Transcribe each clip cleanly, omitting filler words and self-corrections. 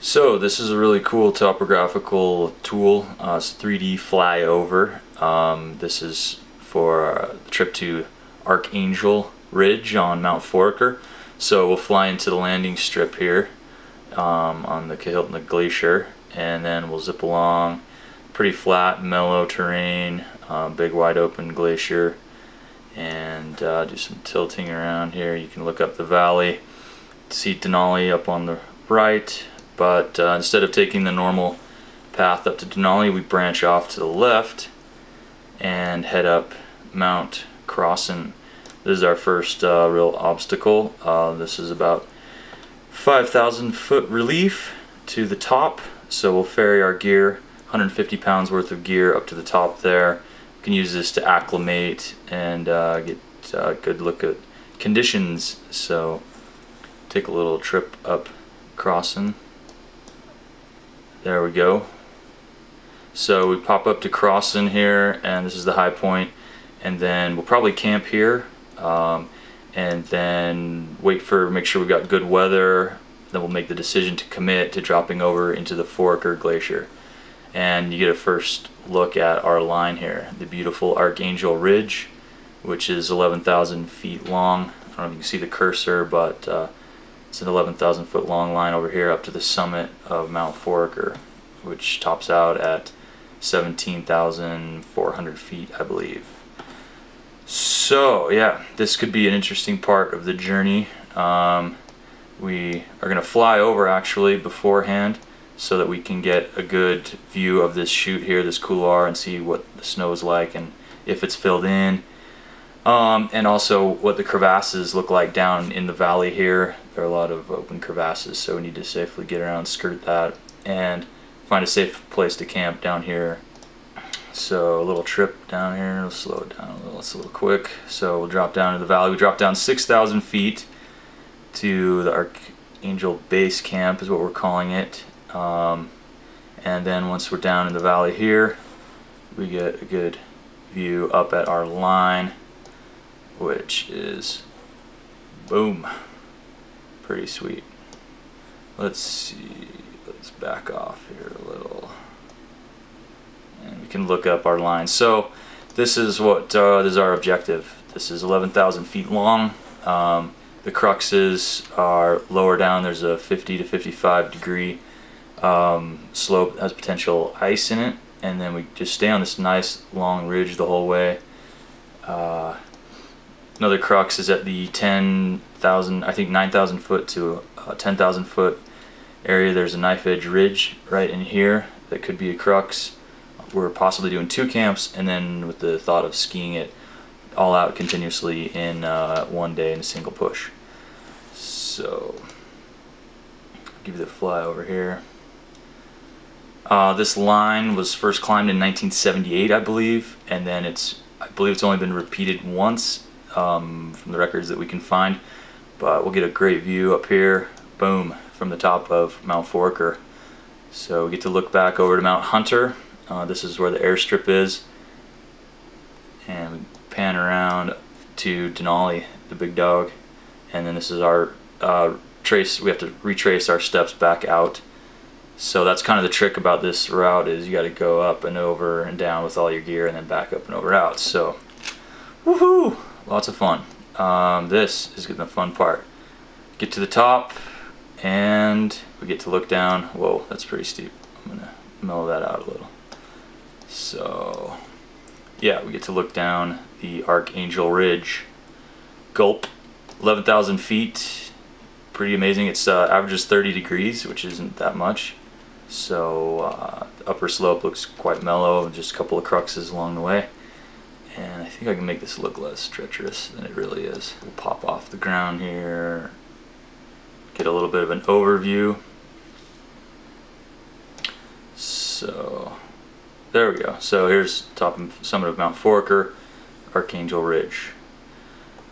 So this is a really cool topographical tool. It's 3D flyover. This is for a trip to Archangel Ridge on Mount Foraker. So we'll fly into the landing strip here on the Kahiltna Glacier, and then we'll zip along. Pretty flat, mellow terrain, big wide open glacier, and do some tilting around here. You can look up the valley, see Denali up on the right. But instead of taking the normal path up to Denali, we branch off to the left and head up Mount Crossan. This is our first real obstacle. This is about 5,000 foot relief to the top, so we'll ferry our gear, 150 pounds worth of gear, up to the top there. We can use this to acclimate and get a good look at conditions. So take a little trip up Crossan. There we go. So we pop up to Crossan here, and this is the high point, and then we'll probably camp here, and then make sure we've got good weather. Then we'll make the decision to commit to dropping over into the Foraker Glacier. And you get a first look at our line here, the beautiful Archangel Ridge, which is 11,000 feet long. I don't know if you can see the cursor, but it's an 11,000 foot long line over here up to the summit of Mount Foraker, which tops out at 17,400 feet, I believe. So yeah, this could be an interesting part of the journey. We are going to fly over actually beforehand so that we can get a good view of this chute here, this couloir, and see what the snow is like and if it's filled in. And also what the crevasses look like down in the valley here. There are a lot of open crevasses, so we need to safely get around, skirt that, and find a safe place to camp down here. So a little trip down here, we'll slow it down a little, it's a little quick. So we'll drop down to the valley. We drop down 6,000 feet to the Archangel Base Camp is what we're calling it. And then once we're down in the valley here, we get a good view up at our line, which is, boom, pretty sweet. Let's see, let's back off here a little, and we can look up our line. So this is what this is our objective. This is 11,000 feet long. The cruxes are lower down. There's a 50 to 55 degree slope that has potential ice in it, and then we just stay on this nice long ridge the whole way. Another crux is at the 10,000, I think 9,000 foot to 10,000 foot area. There's a knife edge ridge right in here that could be a crux. We're possibly doing 2 camps, and then with the thought of skiing it all out continuously in one day in a single push. So I'll give you the fly over here. This line was first climbed in 1978, I believe, and then I believe it's only been repeated once. From the records that we can find, but we'll get a great view up here, boom, from the top of Mount Foraker. So we get to look back over to Mount Hunter. This is where the airstrip is, and we pan around to Denali, the big dog, and then this is our trace. We have to retrace our steps back out. So that's kind of the trick about this route, is you got to go up and over and down with all your gear, and then back up and over out. So woohoo! Lots of fun. This is the fun part. Get to the top, and we get to look down. Whoa, that's pretty steep. I'm gonna mellow that out a little. So yeah, we get to look down the Archangel Ridge. Gulp, 11,000 feet. Pretty amazing. It's averages 30 degrees, which isn't that much. So the upper slope looks quite mellow, just a couple of cruxes along the way. And I think I can make this look less treacherous than it really is. We'll pop off the ground here, get a little bit of an overview. So there we go. So here's the top and summit of Mount Foraker, Archangel Ridge.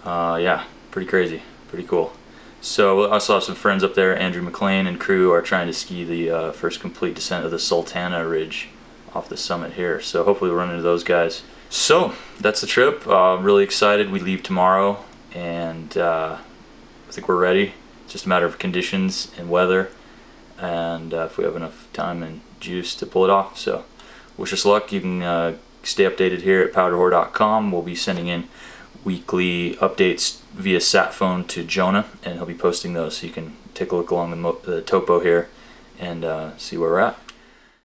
Yeah, pretty crazy, pretty cool. So I also have some friends up there. Andrew McLean and crew are trying to ski the first complete descent of the Sultana Ridge off the summit here. So hopefully we'll run into those guys. So that's the trip. I'm really excited. We leave tomorrow, and I think we're ready. It's just a matter of conditions and weather. and if we have enough time and juice to pull it off. So wish us luck. You can stay updated here at powderwhore.com. We'll be sending in weekly updates via sat phone to Jonah, and he'll be posting those, so you can take a look along the topo here and see where we're at.